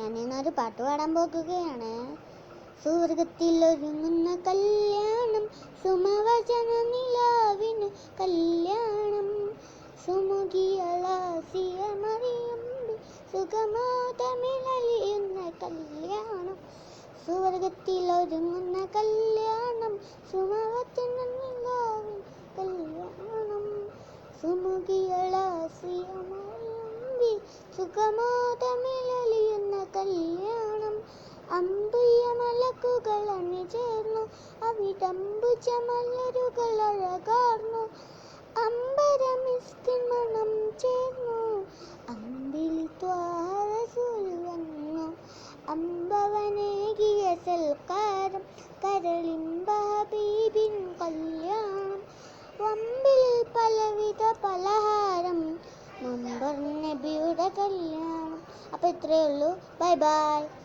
ഞാൻ ഇന്നൊരു പാട്ട് പാടാൻ പോകുകയാണ്. സ്വർഗത്തിൽ ഒരുങ്ങുന്ന കല്യാണം, സുമവചന നിലാവിന് കല്യാണം, സുമുഖിയളാസിയ മറിയമ്പി സുഖമാതമിഴലിയുന്ന കല്യാണം. സ്വർഗത്തിൽ ഒരുങ്ങുന്ന കല്യാണം, സുമവചന നിലാവിന് കല്യാണം, സുമുഖിയളാസിയ മറിയമ്പി സുഖമാതമിഴലിയുന്ന കല്യാണം. അമ്പുയ മലക്കുകൾ അണിചേർന്നു, അവിടംബുജ മലരുകൾ അഴകാർന്നു, അമ്പരമിസ്കിൻ മണം ചേർന്നു, അമ്പിളി ത്വാഹ റസൂൽ വന്നു. അമ്പവനേകിയ സൽക്കാരം, കരളിമ്പ ഹബീബിൻ കല്യാണം, വമ്പിൽ പലവിധ പലഹാരം, മുമ്പർ നബിയുടെ കല്യാണം. അപ്പോൾ ഇത്രയേ ഉള്ളൂ. Bye bye.